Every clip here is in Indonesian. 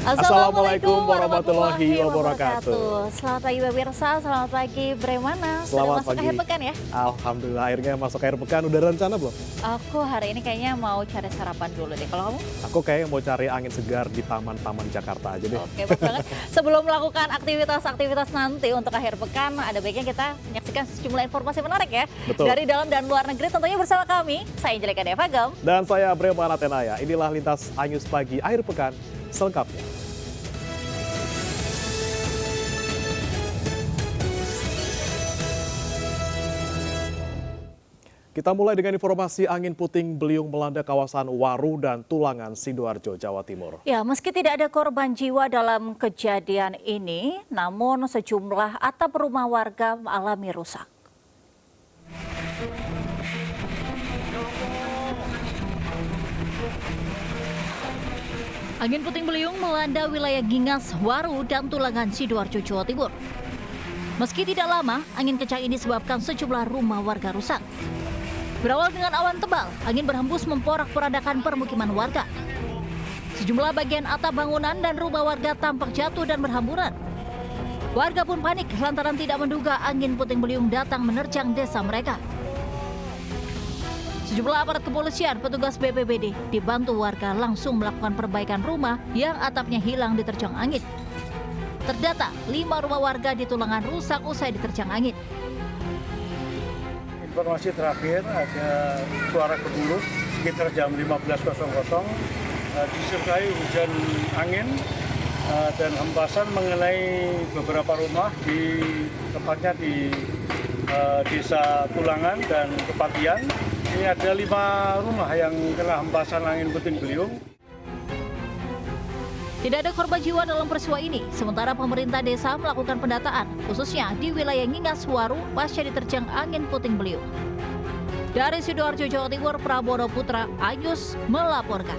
Assalamualaikum warahmatullahi wabarakatuh. Selamat pagi pemirsa, selamat pagi Bremana. Sudah Selamat masuk pagi. akhir pekan ya? Alhamdulillah akhirnya masuk akhir pekan. Udah ada rencana belum? Aku hari ini kayaknya mau cari sarapan dulu deh. Kalau kamu? Aku kayaknya mau cari angin segar di taman-taman Jakarta aja deh. Oke, bagus banget. Sebelum melakukan aktivitas-aktivitas nanti untuk akhir pekan, ada baiknya kita menyaksikan sejumlah informasi menarik ya. Betul. Dari dalam dan luar negeri tentunya bersama kami. Saya Angelika Devagam. Dan saya Bremana Tenaya. Inilah Lintas Anyus Pagi akhir pekan selengkapnya. Kita mulai dengan informasi angin puting beliung melanda kawasan Waru dan Tulangan, Sidoarjo, Jawa Timur. Ya, meski tidak ada korban jiwa dalam kejadian ini, namun sejumlah atap rumah warga mengalami rusak. Angin puting beliung melanda wilayah Gingas, Waru, dan Tulangan, Sidoarjo, Jawa Timur. Meski tidak lama, angin kencang ini disebabkan sejumlah rumah warga rusak. Berawal dengan awan tebal, angin berhembus memporak-porandakan permukiman warga. Sejumlah bagian atap bangunan dan rumah warga tampak jatuh dan berhamburan. Warga pun panik lantaran tidak menduga angin puting beliung datang menerjang desa mereka. Sejumlah aparat kepolisian, petugas BPBD dibantu warga langsung melakukan perbaikan rumah yang atapnya hilang diterjang angin. Terdata 5 rumah warga di Tulangan rusak usai diterjang angin. Informasi terakhir ada suara gemuruh sekitar jam 15.00 disertai hujan angin dan hempasan mengenai beberapa rumah tepatnya di desa Tulangan dan Kepatian. Ini ada 5 rumah yang kena hempasan angin puting beliung. Tidak ada korban jiwa dalam peristiwa ini, sementara pemerintah desa melakukan pendataan, khususnya di wilayah Ngingas, Waru, pasca diterjang angin puting beliung. Dari Sidoarjo, Jawa Timur, Prabowo Putra, Anyus melaporkan.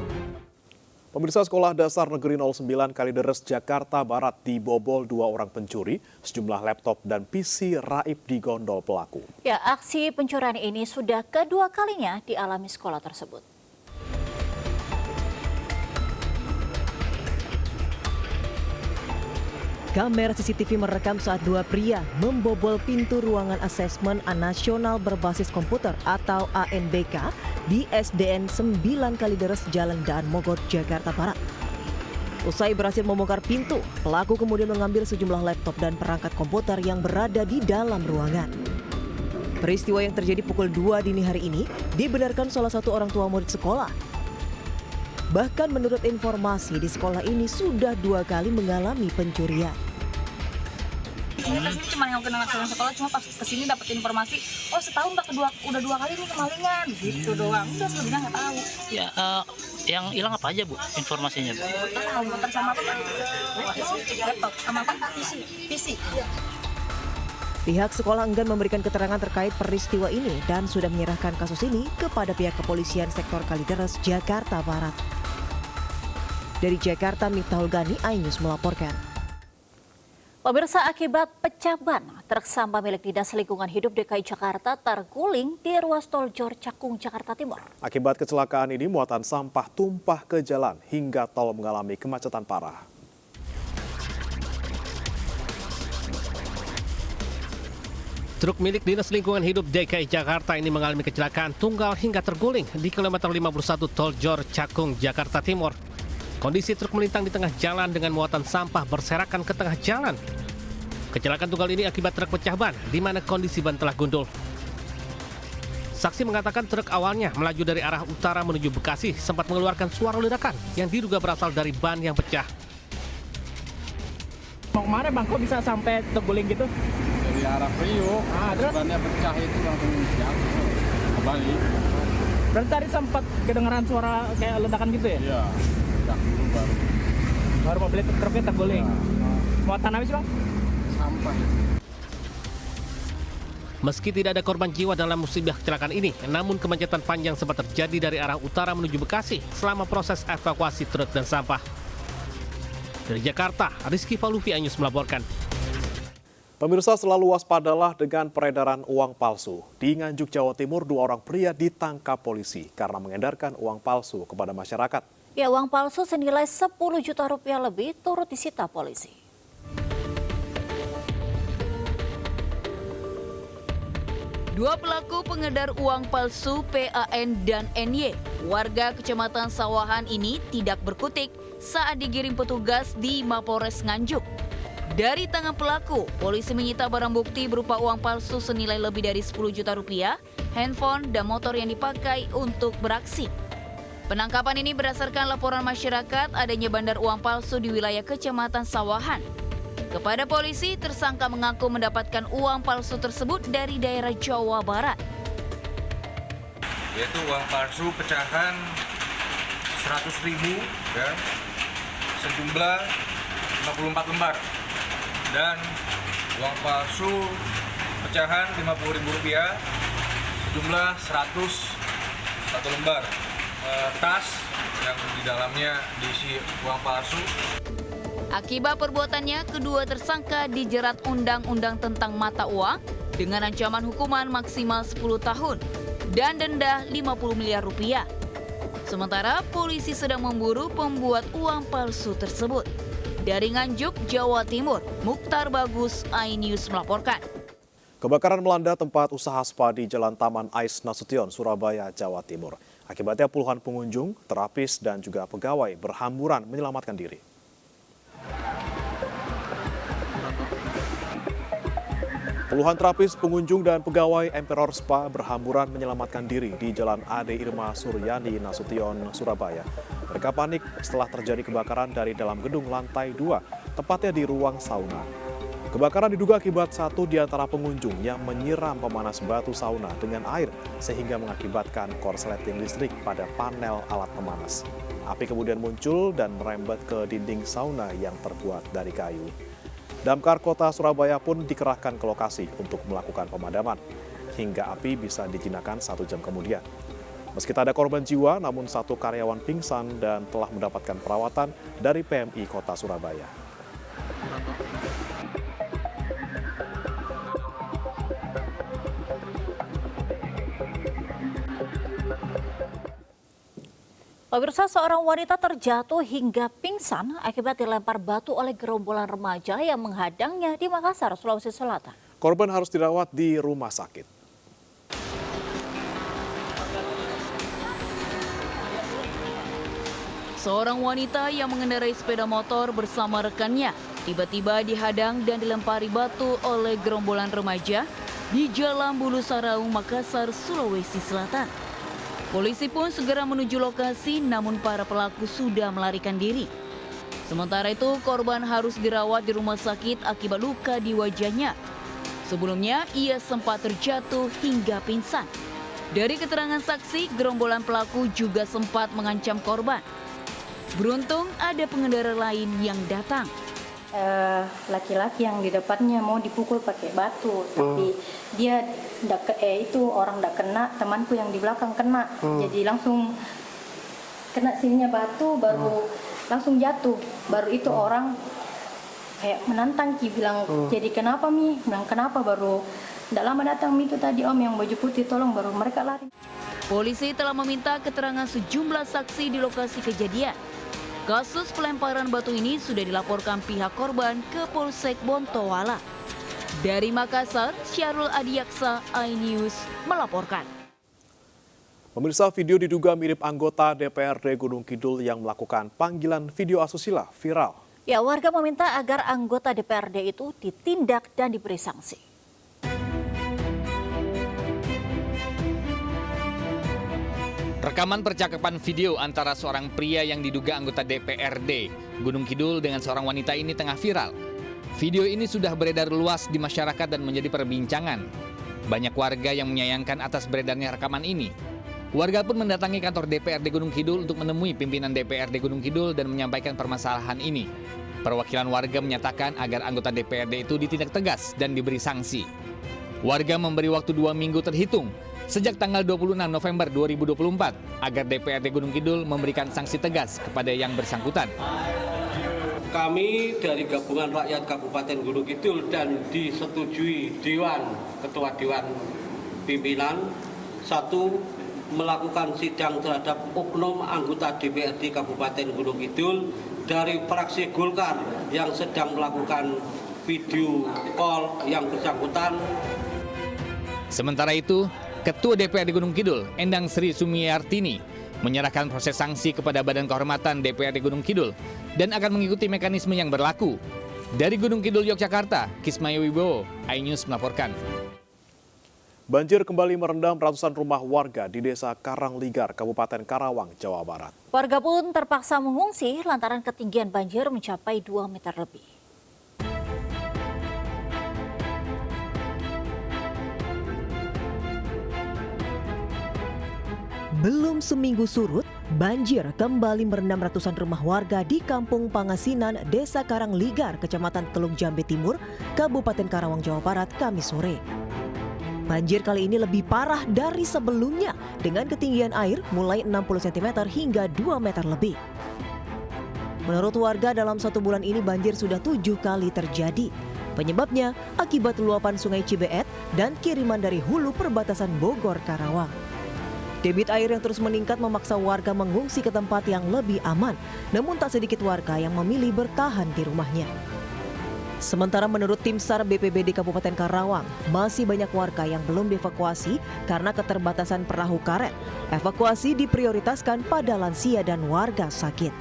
Pemirsa, Sekolah Dasar Negeri 09 Kalideres, Jakarta Barat dibobol 2 orang pencuri, sejumlah laptop dan PC raib digondol pelaku. Ya, aksi pencurian ini sudah kedua kalinya dialami sekolah tersebut. Kamera CCTV merekam saat 2 pria membobol pintu ruangan asesmen nasional berbasis komputer atau ANBK di SDN 9 Kalideres, Jalan Daan Mogot, Jakarta Barat. Usai berhasil membongkar pintu, pelaku kemudian mengambil sejumlah laptop dan perangkat komputer yang berada di dalam ruangan. Peristiwa yang terjadi pukul 2 dini hari ini dibenarkan salah satu orang tua murid sekolah. Bahkan menurut informasi di sekolah ini sudah 2 kali mengalami pencurian. Kita sini cuma yang kenal langsung sekolah, cuma pas kesini dapat informasi, oh setahun udah 2 kali nih kemalingan, gitu doang. Udah sebelumnya nggak tahu. Ya, yang hilang apa aja Bu informasinya Bu? Komputer sama apa? Laptop sama apa? PC. Pihak sekolah enggan memberikan keterangan terkait peristiwa ini dan sudah menyerahkan kasus ini kepada pihak kepolisian sektor Kalideres, Jakarta Barat. Dari Jakarta, Miftahul Gani, iNews melaporkan. Pemirsa, akibat pecah ban, truk sampah milik Dinas Lingkungan Hidup DKI Jakarta terguling di ruas tol Jor Cakung, Jakarta Timur. Akibat kecelakaan ini, muatan sampah tumpah ke jalan hingga tol mengalami kemacetan parah. Truk milik Dinas Lingkungan Hidup DKI Jakarta ini mengalami kecelakaan tunggal hingga terguling di kilometer 51 tol Jor Cakung, Jakarta Timur. Kondisi truk melintang di tengah jalan dengan muatan sampah berserakan ke tengah jalan. Kecelakaan tunggal ini akibat truk pecah ban, di mana kondisi ban telah gundul. Saksi mengatakan truk awalnya melaju dari arah utara menuju Bekasi sempat mengeluarkan suara ledakan yang diduga berasal dari ban yang pecah. Mau kemana Bang, kok bisa sampai terguling gitu? Dari arah Priok, terus? bannya pecah itu langsung jatuh kembali. Berarti tadi sempat kedengeran suara kayak ledakan gitu ya? Iya, ledak dulu Baru mobil truknya terguling. Muatan apa sih Bang? Sampah. Meski tidak ada korban jiwa dalam musibah kecelakaan ini, namun kemacetan panjang sempat terjadi dari arah utara menuju Bekasi selama proses evakuasi truk dan sampah. Dari Jakarta, Rizky Falufi, iNews melaporkan. Pemirsa, selalu waspadalah dengan peredaran uang palsu. Di Nganjuk, Jawa Timur, 2 orang pria ditangkap polisi karena mengedarkan uang palsu kepada masyarakat. Ya, uang palsu senilai 10 juta rupiah lebih turut disita polisi. Dua pelaku pengedar uang palsu PAN dan NY, warga Kecamatan Sawahan ini tidak berkutik saat digiring petugas di Mapolres Nganjuk. Dari tangan pelaku, polisi menyita barang bukti berupa uang palsu senilai lebih dari 10 juta rupiah, handphone, dan motor yang dipakai untuk beraksi. Penangkapan ini berdasarkan laporan masyarakat adanya bandar uang palsu di wilayah Kecamatan Sawahan. Kepada polisi, tersangka mengaku mendapatkan uang palsu tersebut dari daerah Jawa Barat. Yaitu uang palsu pecahan 100.000 ya, sejumlah 54 lembar, dan uang palsu pecahan Rp50.000 sejumlah 101 lembar. Tas yang di dalamnya diisi uang palsu. Akibat perbuatannya, kedua tersangka dijerat Undang-Undang tentang Mata Uang dengan ancaman hukuman maksimal 10 tahun dan denda 50 miliar rupiah. Sementara polisi sedang memburu pembuat uang palsu tersebut. Dari Nganjuk, Jawa Timur, Mukhtar Bagus, iNews melaporkan. Kebakaran melanda tempat usaha spa di Jalan Taman Ais Nasution, Surabaya, Jawa Timur. Akibatnya puluhan pengunjung, terapis, dan juga pegawai berhamburan menyelamatkan diri. Puluhan terapis, pengunjung, dan pegawai Emperor Spa berhamburan menyelamatkan diri di Jalan Ade Irma Suryani Nasution, Surabaya. Mereka panik setelah terjadi kebakaran dari dalam gedung lantai 2, tepatnya di ruang sauna. Kebakaran diduga akibat satu di antara pengunjung yang menyiram pemanas batu sauna dengan air sehingga mengakibatkan korsleting listrik pada panel alat pemanas. Api kemudian muncul dan merembet ke dinding sauna yang terbuat dari kayu. Damkar Kota Surabaya pun dikerahkan ke lokasi untuk melakukan pemadaman, hingga api bisa dijinakan 1 jam kemudian. Meski tak ada korban jiwa, namun satu karyawan pingsan dan telah mendapatkan perawatan dari PMI Kota Surabaya. Pemirsa, seorang wanita terjatuh hingga pingsan akibat dilempar batu oleh gerombolan remaja yang menghadangnya di Makassar, Sulawesi Selatan. Korban harus dirawat di rumah sakit. Seorang wanita yang mengendarai sepeda motor bersama rekannya tiba-tiba dihadang dan dilempari batu oleh gerombolan remaja di Jalan Bulu Saraung, Makassar, Sulawesi Selatan. Polisi pun segera menuju lokasi, namun para pelaku sudah melarikan diri. Sementara itu, korban harus dirawat di rumah sakit akibat luka di wajahnya. Sebelumnya, ia sempat terjatuh hingga pingsan. Dari keterangan saksi, gerombolan pelaku juga sempat mengancam korban. Beruntung ada pengendara lain yang datang. Laki-laki yang di depannya mau dipukul pakai batu, tapi dia orang ndak kena, temanku yang di belakang kena, jadi langsung kena sininya batu, baru langsung jatuh, baru itu orang kayak menantang bilang jadi kenapa Mi, bilang kenapa, baru ndak lama datang itu tadi om yang baju putih tolong, baru mereka lari. Polisi telah meminta keterangan sejumlah saksi di lokasi kejadian. Kasus pelemparan batu ini sudah dilaporkan pihak korban ke Polsek Bontoala. Dari Makassar, Syarul Adiaksa, iNews melaporkan. Pemirsa, video diduga mirip anggota DPRD Gunung Kidul yang melakukan panggilan video asusila viral. Ya, warga meminta agar anggota DPRD itu ditindak dan diberi sanksi. Rekaman percakapan video antara seorang pria yang diduga anggota DPRD Gunung Kidul dengan seorang wanita ini tengah viral. Video ini sudah beredar luas di masyarakat dan menjadi perbincangan. Banyak warga yang menyayangkan atas beredarnya rekaman ini. Warga pun mendatangi kantor DPRD Gunung Kidul untuk menemui pimpinan DPRD Gunung Kidul dan menyampaikan permasalahan ini. Perwakilan warga menyatakan agar anggota DPRD itu ditindak tegas dan diberi sanksi. Warga memberi waktu 2 minggu terhitung sejak tanggal 26 November 2024 agar DPRD Gunung Kidul memberikan sanksi tegas kepada yang bersangkutan. Kami dari Gabungan Rakyat Kabupaten Gunung Kidul dan disetujui Ketua Dewan Pimpinan, 1. melakukan sidang terhadap oknum anggota DPRD Kabupaten Gunung Kidul dari fraksi Golkar yang sedang melakukan video call yang bersangkutan. Sementara itu, Ketua DPRD Gunung Kidul, Endang Sri Sumiartini, menyerahkan proses sanksi kepada Badan Kehormatan DPRD Gunung Kidul dan akan mengikuti mekanisme yang berlaku. Dari Gunung Kidul, Yogyakarta, Kismayo Wibowo, iNews melaporkan. Banjir kembali merendam ratusan rumah warga di Desa Karangligar, Kabupaten Karawang, Jawa Barat. Warga pun terpaksa mengungsi lantaran ketinggian banjir mencapai 2 meter lebih. Belum seminggu surut, banjir kembali merendam ratusan rumah warga di Kampung Pangasinan, Desa Karangligar, Kecamatan Teluk Jambe Timur, Kabupaten Karawang, Jawa Barat, Kamis sore. Banjir kali ini lebih parah dari sebelumnya dengan ketinggian air mulai 60 cm hingga 2 meter lebih. Menurut warga, dalam 1 bulan ini banjir sudah 7 kali terjadi. Penyebabnya akibat luapan Sungai Cibeet dan kiriman dari hulu perbatasan Bogor Karawang. Debit air yang terus meningkat memaksa warga mengungsi ke tempat yang lebih aman, namun tak sedikit warga yang memilih bertahan di rumahnya. Sementara menurut tim SAR BPBD Kabupaten Karawang, masih banyak warga yang belum dievakuasi karena keterbatasan perahu karet. Evakuasi diprioritaskan pada lansia dan warga sakit.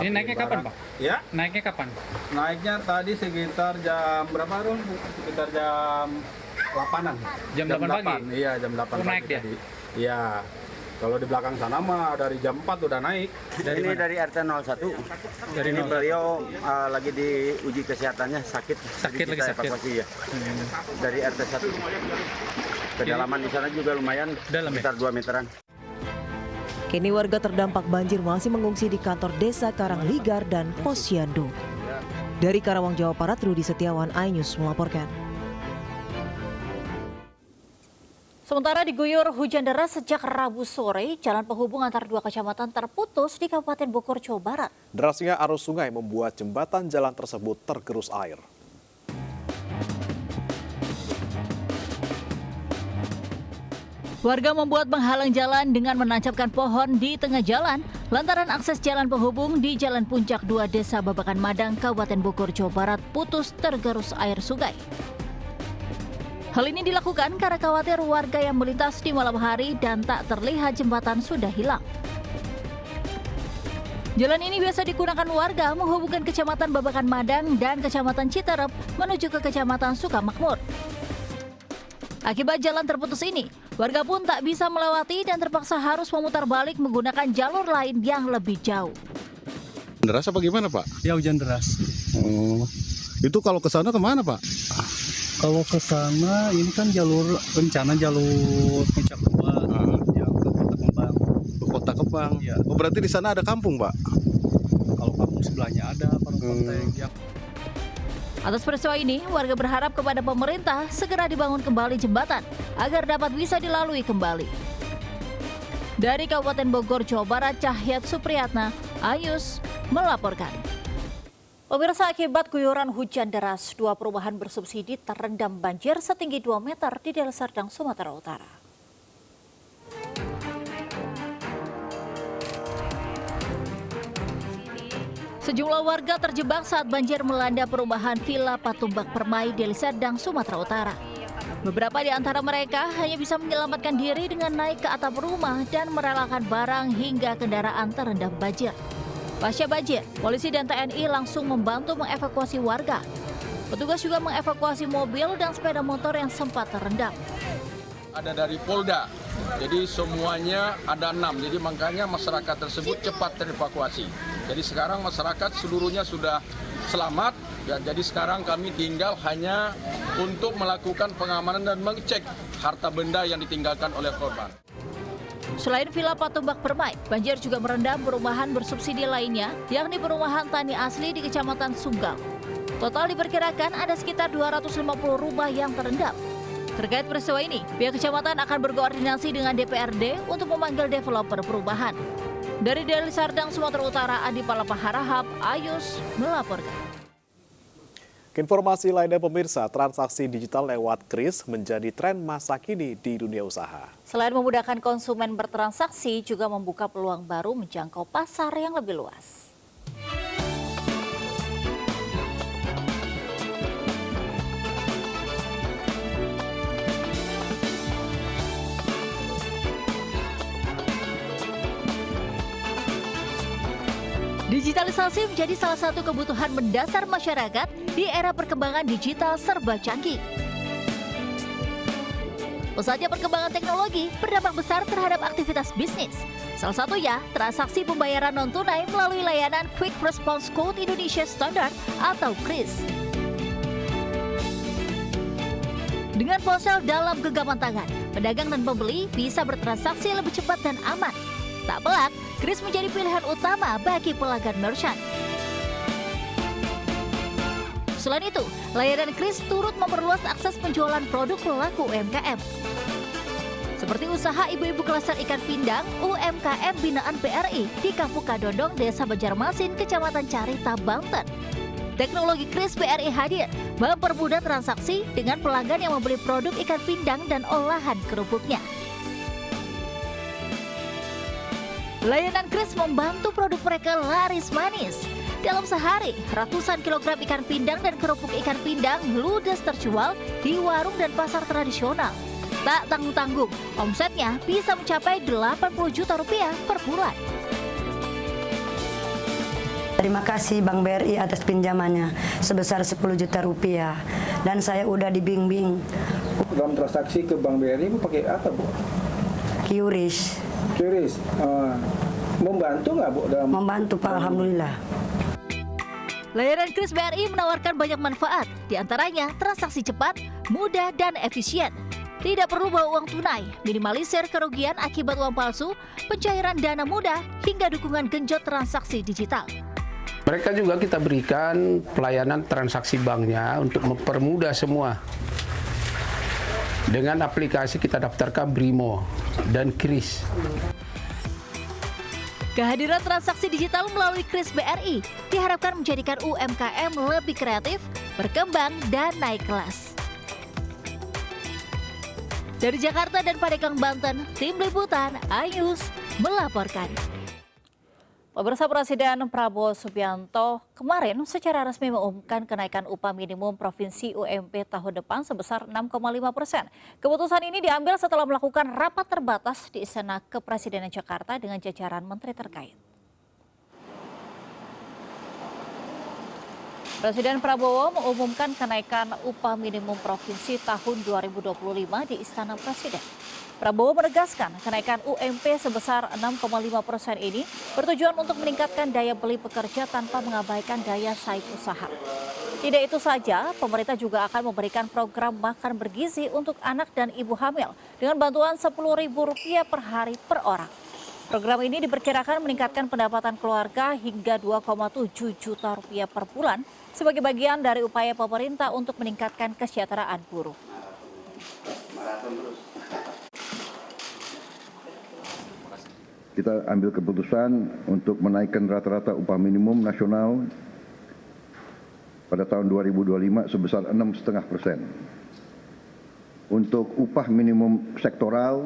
Ini naiknya kapan, Pak? Ya, Naiknya kapan? naiknya tadi sekitar jam berapa, Ron? Sekitar jam 8-an. Jam 8 pagi? Iya, jam 8 pagi. Naik dia? Tadi. Iya. Kalau di belakang sana mah dari jam 4 udah naik. Dari ini mana? dari RT 01. Dari Ini 01. beliau lagi diuji kesehatannya, sakit. Sakit Jadi lagi, kita sakit. evakuasi ya. Dari RT 1. Kedalaman di sana juga lumayan, Dalam ya? sekitar 2 meteran. Kini warga terdampak banjir masih mengungsi di kantor Desa Karangligar dan Posyandu. Dari Karawang, Jawa Barat, Rudi Setiawan, iNews melaporkan. Sementara diguyur hujan deras sejak Rabu sore, jalan penghubung antar 2 kecamatan terputus di Kabupaten Bogor, Jawa Barat. Derasnya arus sungai membuat jembatan jalan tersebut tergerus air. Warga membuat penghalang jalan dengan menancapkan pohon di tengah jalan lantaran akses jalan penghubung di Jalan Puncak 2 Desa Babakan Madang, Kabupaten Bogor, Jawa Barat putus tergerus air sungai. Hal ini dilakukan karena khawatir warga yang melintas di malam hari dan tak terlihat jembatan sudah hilang. Jalan ini biasa digunakan warga menghubungkan Kecamatan Babakan Madang dan Kecamatan Citerep menuju ke Kecamatan Sukamakmur. Akibat jalan terputus ini, warga pun tak bisa melewati dan terpaksa harus memutar balik menggunakan jalur lain yang lebih jauh. Deras apa gimana, Pak? Ya, hujan deras. Oh, itu kalau ke sana kemana, Pak? Kalau ke sana ini kan jalur rencana jalur Puncak 2 yang ke Kota Kembang. Ke Kota Kembang. Ya. Oh, berarti di sana ada kampung, Pak? Kalau kampung sebelahnya ada Parungkonteng. Ya. Atas peristiwa ini, warga berharap kepada pemerintah segera dibangun kembali jembatan agar dapat bisa dilalui kembali. Dari Kabupaten Bogor, Jawa Barat, Cahyat Supriyatna, iNews melaporkan. Pemirsa, akibat guyuran hujan deras, 2 perumahan bersubsidi terendam banjir setinggi 2 meter di Deli Serdang, Sumatera Utara. Sejumlah warga terjebak saat banjir melanda perumahan Villa Patumbak Permai, Deli Serdang, Sumatera Utara. Beberapa di antara mereka hanya bisa menyelamatkan diri dengan naik ke atap rumah dan merelakan barang hingga kendaraan terendam banjir. Pasca banjir, polisi dan TNI langsung membantu mengevakuasi warga. Petugas juga mengevakuasi mobil dan sepeda motor yang sempat terendam. Ada dari Polda, jadi semuanya ada 6, jadi makanya masyarakat tersebut cepat terevakuasi. Jadi sekarang masyarakat seluruhnya sudah selamat, ya, jadi sekarang kami tinggal hanya untuk melakukan pengamanan dan mengecek harta benda yang ditinggalkan oleh korban. Selain Villa Patumbak Permai, banjir juga merendam perumahan bersubsidi lainnya, yakni perumahan Tani Asli di Kecamatan Sunggal. Total diperkirakan ada sekitar 250 rumah yang terendam. Terkait peristiwa ini, pihak kecamatan akan berkoordinasi dengan DPRD untuk memanggil developer perumahan. Dari Deli Serdang, Sumatera Utara, Adi Palapa Harahap, iNews melaporkan. Informasi lainnya pemirsa, transaksi digital lewat kris menjadi tren masa kini di dunia usaha. Selain memudahkan konsumen bertransaksi, juga membuka peluang baru menjangkau pasar yang lebih luas. Digitalisasi menjadi salah satu kebutuhan mendasar masyarakat di era perkembangan digital serba canggih. Pesatnya perkembangan teknologi berdampak besar terhadap aktivitas bisnis. Salah satunya transaksi pembayaran non-tunai melalui layanan Quick Response Code Indonesia Standard atau KRIS. Dengan ponsel dalam genggaman tangan, pedagang dan pembeli bisa bertransaksi lebih cepat dan aman. Tak pelak, KRIS menjadi pilihan utama bagi pelanggan merchant. Selain itu, layanan KRIS turut memperluas akses penjualan produk pelaku UMKM. Seperti usaha ibu-ibu klaster ikan pindang UMKM binaan BRI di Kampung Kadondong, Desa Banjarmasin, Kecamatan Carita, Banten. Teknologi KRIS BRI hadir mempermudah transaksi dengan pelanggan yang membeli produk ikan pindang dan olahan kerupuknya. Layanan KRIS membantu produk mereka laris manis. Dalam sehari, ratusan kilogram ikan pindang dan kerupuk ikan pindang ludes terjual di warung dan pasar tradisional. Tak tanggung-tanggung, omsetnya bisa mencapai 80 juta rupiah per bulan. Terima kasih Bank BRI atas pinjamannya sebesar 10 juta rupiah. Dan saya udah dibimbing. Dalam transaksi ke Bank BRI Bu pakai apa Bu? QRIS. QRIS. Membantu nggak Bu? Membantu Pak, alhamdulillah. Layanan KRIS BRI menawarkan banyak manfaat, diantaranya transaksi cepat, mudah, dan efisien. Tidak perlu bawa uang tunai, minimalisir kerugian akibat uang palsu, pencairan dana mudah, hingga dukungan genjot transaksi digital. Mereka juga kita berikan pelayanan transaksi banknya untuk mempermudah semua. Dengan aplikasi kita daftarkan Brimo dan KRIS. Kehadiran transaksi digital melalui KRIS BRI diharapkan menjadikan UMKM lebih kreatif, berkembang, dan naik kelas. Dari Jakarta dan Pandeglang, Banten, Tim Liputan iNews melaporkan. Pemirsa, Presiden Prabowo Subianto kemarin secara resmi mengumumkan kenaikan upah minimum provinsi UMP tahun depan sebesar 6,5%. Keputusan ini diambil setelah melakukan rapat terbatas di Istana Kepresidenan Jakarta dengan jajaran menteri terkait. Presiden Prabowo mengumumkan kenaikan upah minimum provinsi tahun 2025 di Istana Presiden. Prabowo menegaskan kenaikan UMP sebesar 6,5% ini bertujuan untuk meningkatkan daya beli pekerja tanpa mengabaikan daya saing usaha. Tidak itu saja, pemerintah juga akan memberikan program makan bergizi untuk anak dan ibu hamil dengan bantuan Rp10.000 per hari per orang. Program ini diperkirakan meningkatkan pendapatan keluarga hingga 2,7 juta rupiah per bulan sebagai bagian dari upaya pemerintah untuk meningkatkan kesejahteraan buruh. Kita ambil keputusan untuk menaikkan rata-rata upah minimum nasional pada tahun 2025 sebesar 6,5%. Untuk upah minimum sektoral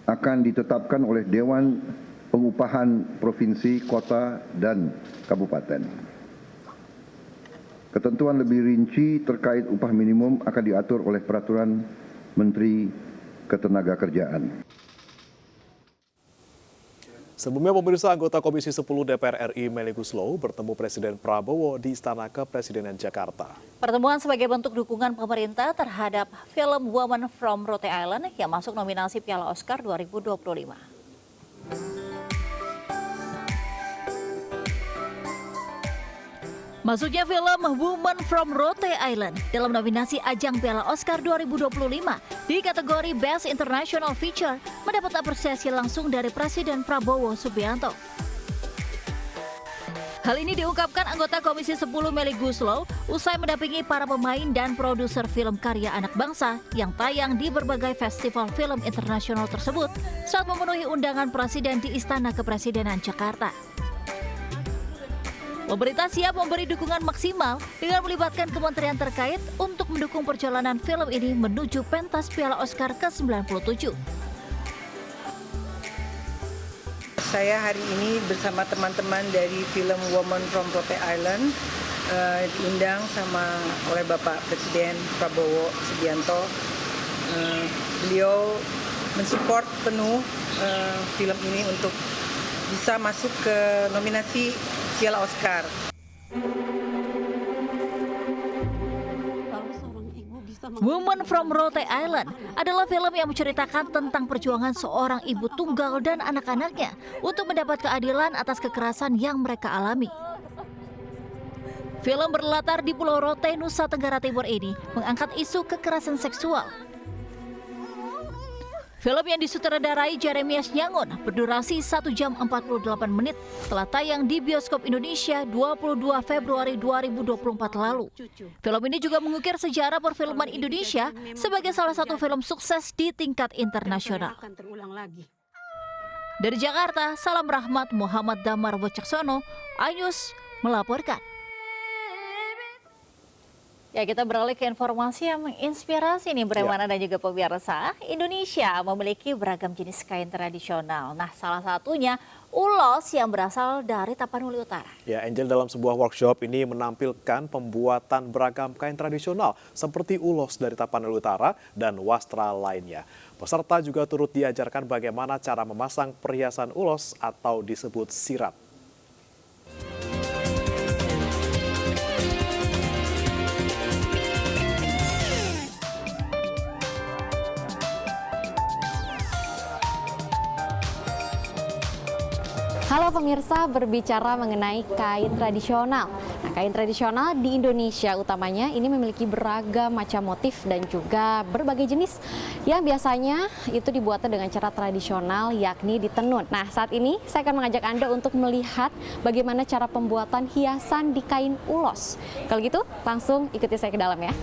akan ditetapkan oleh Dewan Pengupahan Provinsi, Kota, dan Kabupaten. Ketentuan lebih rinci terkait upah minimum akan diatur oleh Peraturan Menteri Ketenagakerjaan. Sebelumnya, pemirsa, anggota Komisi 10 DPR RI Melly Goeslaw bertemu Presiden Prabowo di Istana Kepresidenan Jakarta. Pertemuan sebagai bentuk dukungan pemerintah terhadap film Woman from Rhode Island yang masuk nominasi Piala Oscar 2025. Masuknya film Woman from Rhode Island dalam nominasi ajang Piala Oscar 2025 di kategori Best International Feature mendapat apresiasi langsung dari Presiden Prabowo Subianto. Hal ini diungkapkan anggota Komisi 10 Melly Goeslaw usai mendampingi para pemain dan produser film karya anak bangsa yang tayang di berbagai festival film internasional tersebut saat memenuhi undangan Presiden di Istana Kepresidenan Jakarta. Pemerintah siap memberi dukungan maksimal dengan melibatkan kementerian terkait untuk mendukung perjalanan film ini menuju pentas Piala Oscar ke-97. Saya hari ini bersama teman-teman dari film Woman from Rote Island diundang oleh Bapak Presiden Prabowo Subianto. Beliau mensupport penuh film ini untuk bisa masuk ke nominasi Piala Oscar. Woman from Rote Island adalah film yang menceritakan tentang perjuangan seorang ibu tunggal dan anak-anaknya untuk mendapat keadilan atas kekerasan yang mereka alami. Film berlatar di Pulau Rote, Nusa Tenggara Timur ini mengangkat isu kekerasan seksual. Film yang disutradarai Jeremias Nyangun berdurasi 1 jam 48 menit telah tayang di bioskop Indonesia 22 Februari 2024 lalu. Film ini juga mengukir sejarah perfilman Indonesia sebagai salah satu film sukses di tingkat internasional. Dari Jakarta, Salam Rahmat Muhammad Damar Wicaksono, iNews melaporkan. Ya, kita beralih ke informasi yang menginspirasi nih Bremana dan juga pemirsa. Indonesia memiliki beragam jenis kain tradisional. Nah, salah satunya ulos yang berasal dari Tapanuli Utara. Ya, Angel dalam sebuah workshop ini menampilkan pembuatan beragam kain tradisional seperti ulos dari Tapanuli Utara dan wastra lainnya. Peserta juga turut diajarkan bagaimana cara memasang perhiasan ulos atau disebut sirat. Halo pemirsa, berbicara mengenai kain tradisional. Nah, kain tradisional di Indonesia utamanya ini memiliki beragam macam motif dan juga berbagai jenis yang biasanya itu dibuatnya dengan cara tradisional yakni ditenun. Nah, saat ini saya akan mengajak Anda untuk melihat bagaimana cara pembuatan hiasan di kain ulos. Kalau gitu, langsung ikuti saya ke dalam ya.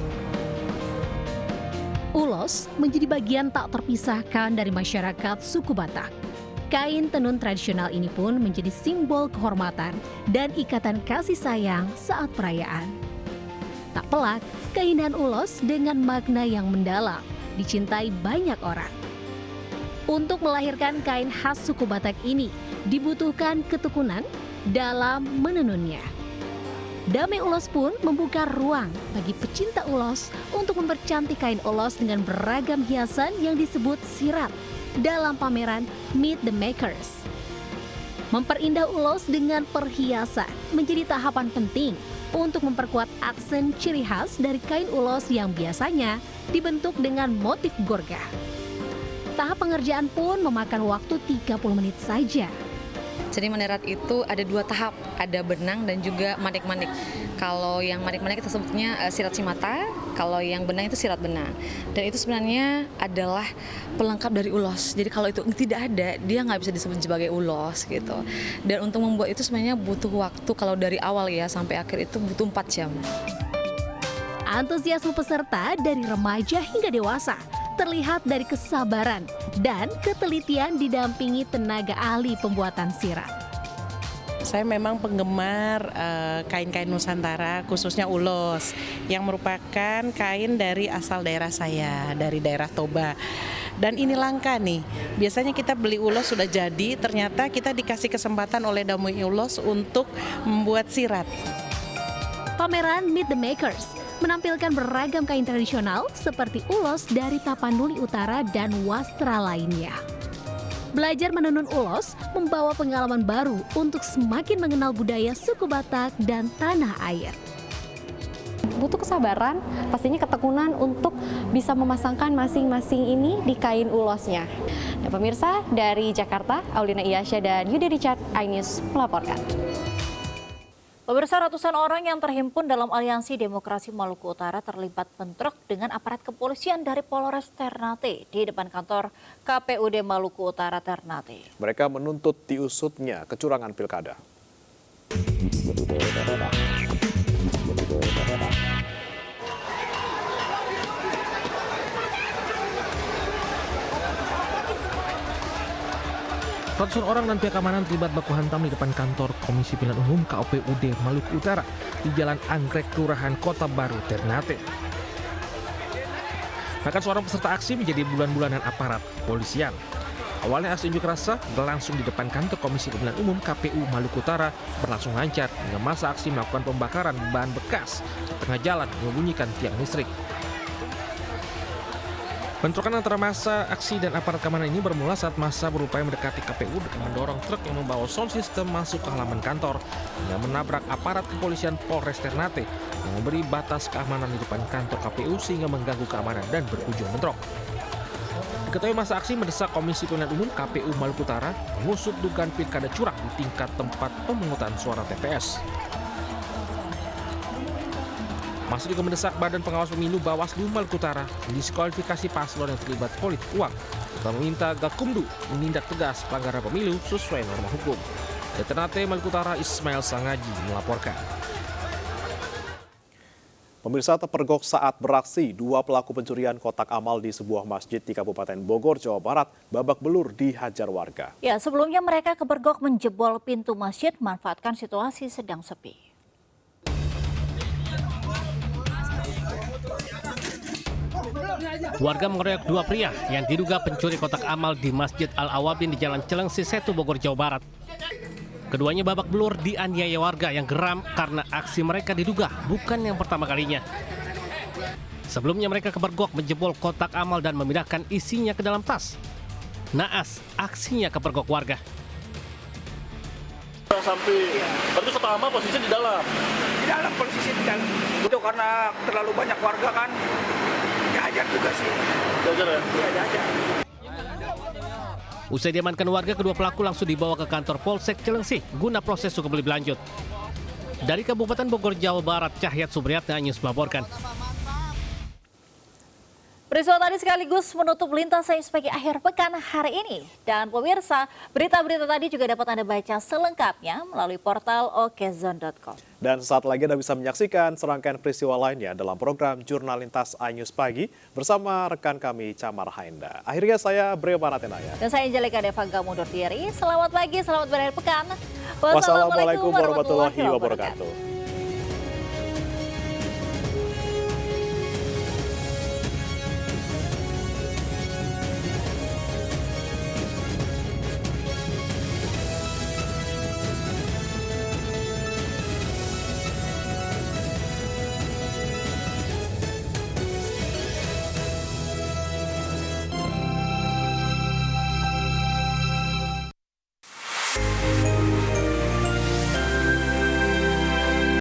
Ulos menjadi bagian tak terpisahkan dari masyarakat suku Batak. Kain tenun tradisional ini pun menjadi simbol kehormatan dan ikatan kasih sayang saat perayaan. Tak pelak, keindahan ulos dengan makna yang mendalam dicintai banyak orang. Untuk melahirkan kain khas suku Batak ini, dibutuhkan ketekunan dalam menenunnya. Dame Ulos pun membuka ruang bagi pecinta ulos untuk mempercantik kain ulos dengan beragam hiasan yang disebut sirat dalam pameran Meet the Makers. Memperindah ulos dengan perhiasan menjadi tahapan penting untuk memperkuat aksen ciri khas dari kain ulos yang biasanya dibentuk dengan motif gorga. Tahap pengerjaan pun memakan waktu 30 menit saja. Jadi menerat itu ada 2 tahap, ada benang dan juga manik-manik. Kalau yang manik-manik kita sebutnya sirat simata, kalau yang benang itu sirat benang. Dan itu sebenarnya adalah pelengkap dari ulos. Jadi kalau itu tidak ada, dia nggak bisa disebut sebagai ulos gitu. Dan untuk membuat itu sebenarnya butuh waktu, kalau dari awal ya sampai akhir itu butuh 4 jam. Antusiasme peserta dari remaja hingga dewasa terlihat dari kesabaran dan ketelitian didampingi tenaga ahli pembuatan sirat. Saya memang penggemar kain-kain Nusantara, khususnya ulos, yang merupakan kain dari asal daerah saya, dari daerah Toba. Dan ini langka nih, biasanya kita beli ulos sudah jadi, ternyata kita dikasih kesempatan oleh Dame Ulos untuk membuat sirat. Pameran Meet the Makers menampilkan beragam kain tradisional seperti ulos dari Tapanuli Utara dan wastra lainnya. Belajar menenun ulos membawa pengalaman baru untuk semakin mengenal budaya suku Batak dan tanah air. Butuh kesabaran, pastinya ketekunan untuk bisa memasangkan masing-masing ini di kain ulosnya. Nah, pemirsa, dari Jakarta, Aulina Iyasya dan Yudi Richard, iNews melaporkan. Pemirsa, ratusan orang yang terhimpun dalam Aliansi Demokrasi Maluku Utara terlibat bentrok dengan aparat kepolisian dari Polres Ternate di depan kantor KPUD Maluku Utara Ternate. Mereka menuntut diusutnya kecurangan pilkada. Ratusan orang dan pihak keamanan terlibat baku hantam di depan kantor Komisi Pemilihan Umum KPUD Maluku Utara di Jalan Anggrek, Kelurahan Kota Baru, Ternate. Bahkan seorang peserta aksi menjadi bulan-bulanan aparat polisian. Awalnya aksi unjuk rasa berlangsung di depan kantor Komisi Pemilihan Umum KPU Maluku Utara berlangsung lancar hingga masa aksi melakukan pembakaran bahan bekas di tengah jalan membunyikan tiang listrik. Bentrokan antara massa aksi dan aparat keamanan ini bermula saat massa berupaya mendekati KPU dengan mendorong truk yang membawa sound system masuk ke halaman kantor hingga menabrak aparat kepolisian Polres Ternate yang memberi batas keamanan di depan kantor KPU sehingga mengganggu keamanan dan berujung bentrok. Diketahui massa aksi mendesak Komisi Pemilihan Umum KPU Maluku Utara mengusut dugaan pilkada curang di tingkat tempat pemungutan suara TPS. Massa juga mendesak Badan Pengawas Pemilu Bawaslu Maluku Utara mendiskualifikasi paslon yang terlibat politik uang serta meminta Gakumdu menindak tegas pelanggaran pemilu sesuai norma hukum. Dari Ternate, Maluku Utara, Ismail Sangaji melaporkan. Pemirsa, terpergok saat beraksi, 2 pelaku pencurian kotak amal di sebuah masjid di Kabupaten Bogor, Jawa Barat babak belur dihajar warga. Ya, sebelumnya mereka kepergok menjebol pintu masjid manfaatkan situasi sedang sepi. Warga mengeroyok 2 pria yang diduga pencuri kotak amal di Masjid Al-Awabin di Jalan Celengsi, Setu, Bogor, Jawa Barat. Keduanya babak belur dianiaya warga yang geram karena aksi mereka diduga bukan yang pertama kalinya. Sebelumnya mereka kepergok menjebol kotak amal dan memindahkan isinya ke dalam tas. Naas, aksinya kepergok warga. Sampai, berarti kotak amal posisinya di dalam? Di dalam, posisi di dalam. Itu karena terlalu banyak warga kan. Diajar juga sih. Diajar ya? Iya, diajar. Usai diamankan warga, kedua pelaku langsung dibawa ke kantor Polsek Celengsi guna proses hukum lebih lanjut. Dari Kabupaten Bogor, Jawa Barat, Cahyat Supriyatna, News melaporkan. Peristiwa tadi sekaligus menutup lintas saya sebagai akhir pekan hari ini. Dan pemirsa, berita-berita tadi juga dapat Anda baca selengkapnya melalui portal okezone.com. Dan saat lagi Anda bisa menyaksikan serangkaian peristiwa lainnya dalam program Jurnal Lintas iNews Pagi bersama rekan kami Camar Hainda. Akhirnya saya Brio Panatenaya. Dan saya Angelika Devaga mundur diri. Selamat pagi, selamat berakhir pekan. Wassalamualaikum warahmatullahi wabarakatuh.